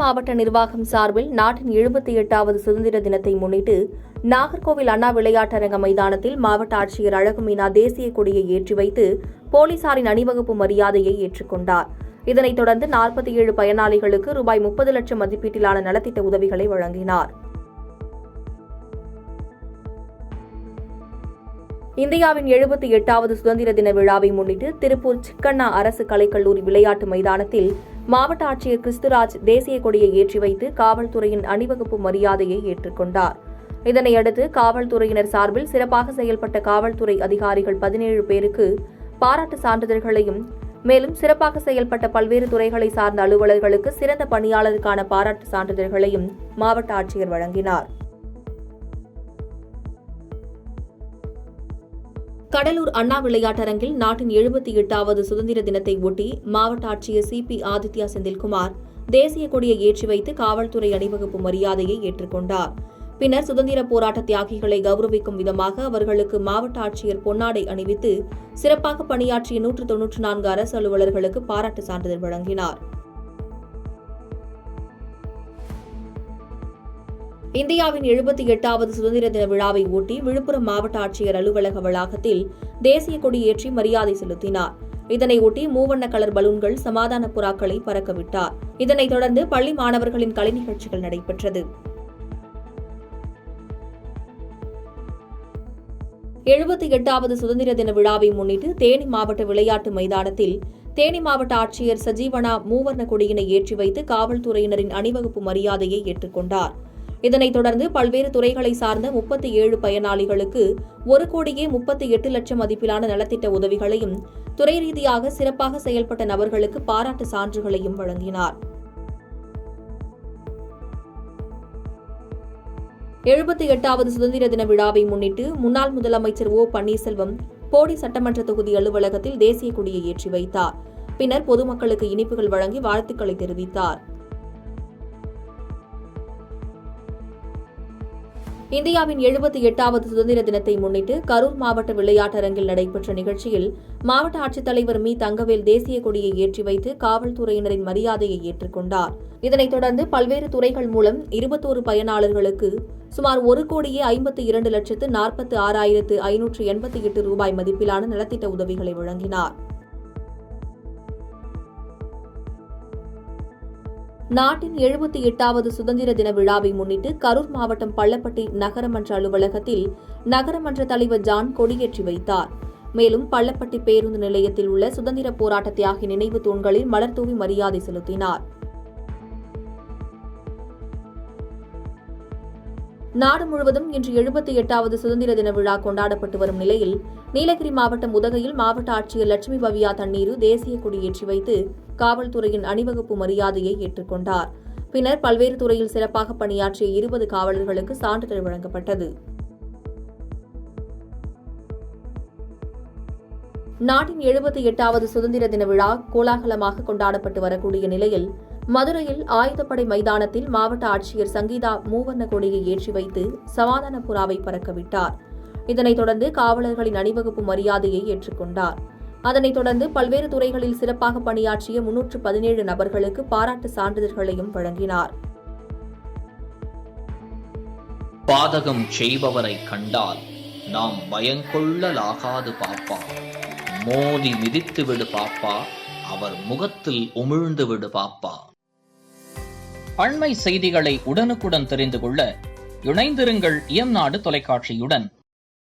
மாவட்ட நிர்வாகம் சார்பில் நாட்டின் 78வது சுதந்திர தினத்தை முன்னிட்டு நாகர்கோவில் அண்ணா விளையாட்டரங்க மைதானத்தில் மாவட்ட ஆட்சியர் அழகுமீனா தேசிய கொடியை ஏற்றி வைத்து போலீசாரின் அணிவகுப்பு மரியாதையை ஏற்றுக்கொண்டார். இதனைத் தொடர்ந்து 47 பயனாளிகளுக்கு ரூபாய் 30 லட்சம் மதிப்பீட்டிலான நலத்திட்ட உதவிகளை வழங்கினார். இந்தியாவின் 78வது சுதந்திர தின விழாவை முன்னிட்டு திருப்பூர் சிக்கண்ணா அரசு கலைக்கல்லூரி விளையாட்டு மைதானத்தில் மாவட்ட ஆட்சியர் கிறிஸ்துராஜ் தேசிய கொடியை ஏற்றி வைத்து காவல்துறையின் அணிவகுப்பு மரியாதையை ஏற்றுக்கொண்டார். இதனையடுத்து காவல்துறையினர் சார்பில் சிறப்பாக செயல்பட்ட காவல்துறை அதிகாரிகள் 17 பேருக்கு பாராட்டு சான்றிதழ்களையும், மேலும் சிறப்பாக செயல்பட்ட பல்வேறு துறைகளை சார்ந்த அலுவலர்களுக்கு சிறந்த பணியாளருக்கான பாராட்டு சான்றிதழ்களையும் மாவட்ட ஆட்சியர் வழங்கினார். கடலூர் அண்ணா விளையாட்டரங்கில் நாட்டின் 78வது சுதந்திர தினத்தை ஒட்டி மாவட்ட ஆட்சியர் CP ஆதித்யா செந்தில்குமார் தேசிய கொடியை ஏற்றி வைத்து காவல்துறை அணிவகுப்பு மரியாதையை ஏற்றுக்கொண்டார். பின்னர் சுதந்திர போராட்ட தியாகிகளை கௌரவிக்கும் விதமாக அவர்களுக்கு மாவட்ட ஆட்சியர் பொன்னாடை அணிவித்து சிறப்பாக பணியாற்றிய 194 அரசு அலுவலர்களுக்கு பாராட்டு சான்றிதழ் வழங்கினார். இந்தியாவின் 78வது சுதந்திர தின விழாவை ஒட்டி விழுப்புரம் மாவட்ட ஆட்சியர் அலுவலக வளாகத்தில் தேசிய கொடி ஏற்றி மரியாதை செலுத்தினார். இதனையொட்டி மூவண்ண கலர் பலூன்கள், சமாதான புறாக்களை பறக்கவிட்டார். இதனைத் தொடர்ந்து பள்ளி மாணவர்களின் கலை நிகழ்ச்சிகள் நடைபெற்றது. 78வது சுதந்திர தின விழாவை முன்னிட்டு தேனி மாவட்ட விளையாட்டு மைதானத்தில் தேனி மாவட்ட ஆட்சியர் சஜீவனா மூவர்ண கொடியினை ஏற்றி வைத்து காவல்துறையினரின் அணிவகுப்பு மரியாதையை ஏற்றுக்கொண்டார். இதனைத் தொடர்ந்து பல்வேறு துறைகளை சார்ந்த 37 பயனாளிகளுக்கு 1,38 லட்சம் மதிப்பிலான நலத்திட்ட உதவிகளையும், துறை ரீதியாக சிறப்பாக செயல்பட்ட நபர்களுக்கு பாராட்டு சான்றுகளையும் வழங்கினார். 78வது சுதந்திர தின விழாவை முன்னிட்டு முன்னாள் முதலமைச்சர் O. பன்னீர்செல்வம் போடி சட்டமன்ற தொகுதி அலுவலகத்தில் தேசிய கொடியை ஏற்றி வைத்தார். பின்னர் பொதுமக்களுக்கு இனிப்புகள் வழங்கி வாழ்த்துக்களை தெரிவித்தார். இந்தியாவின் 78வது சுதந்திர தினத்தை முன்னிட்டு கரூர் மாவட்ட விளையாட்டரங்கில் நடைபெற்ற நிகழ்ச்சியில் மாவட்ட ஆட்சித்தலைவர் மீ. தங்கவேல் தேசிய கொடியை ஏற்றி வைத்து காவல்துறையினரின் மரியாதையை ஏற்றுக்கொண்டார். இதனைத் தொடர்ந்து பல்வேறு துறைகள் மூலம் 21 பயனாளர்களுக்கு சுமார் 1,52,46,588 ரூபாய் மதிப்பிலான நலத்திட்ட உதவிகளை வழங்கினார். நாட்டின் 78வது சுதந்திர தின விழாவை முன்னிட்டு கரூர் மாவட்டம் பள்ளப்பட்டி நகரமன்ற அலுவலகத்தில் நகரமன்ற தலைவர் ஜான் கொடியேற்றி வைத்தார். மேலும் பள்ளப்பட்டி பேருந்து நிலையத்தில் உள்ள சுதந்திர போராட்ட தியாகி நினைவு தூண்களில் மலர் தூவி மரியாதை செலுத்தினார். நாடு முழுவதும் இன்று 78வது சுதந்திர தின விழா கொண்டாடப்பட்டு வரும் நிலையில் நீலகிரி மாவட்டம் உதகையில் மாவட்ட ஆட்சியர் லட்சுமி பவ்யா தண்ணீரு தேசிய கொடியேற்றி வைத்து காவல்துறையின் அணிவகுப்பு மரியாதையை ஏற்றுக்கொண்டார். பின்னர் பல்வேறு துறையில் சிறப்பாக பணியாற்றிய 20 காவலர்களுக்கு சான்றிதழ் வழங்கப்பட்டது. நாட்டின் 78வது சுதந்திர தின விழா கோலாகலமாக கொண்டாடப்பட்டு வரக்கூடிய நிலையில் மதுரையில் ஆயுதப்படை மைதானத்தில் மாவட்ட ஆட்சியர் சங்கீதா மூவர்ண கொடியை ஏற்றி வைத்து சமாதான புறாவை பறக்கவிட்டார். இதனைத் தொடர்ந்து காவலர்களின் அணிவகுப்பு மரியாதையை ஏற்றுக்கொண்டார். அதனைத் தொடர்ந்து பல்வேறு துறைகளில் சிறப்பாக பணியாற்றிய 317 நபர்களுக்கு பாராட்டு சான்றிதழ்களையும் வழங்கினார். பாதகம் செய்பவரை கண்டால் நாம் பயங்கொள்ளலாகாது பாப்பா, மோதி மிதித்து விடு பாப்பா, அவர் முகத்தில் உமிழ்ந்து விடு பாப்பா. அண்மை செய்திகளை உடனுக்குடன் தெரிந்து கொள்ள இணைந்திருங்கள் இயம்நாடு தொலைக்காட்சியுடன்.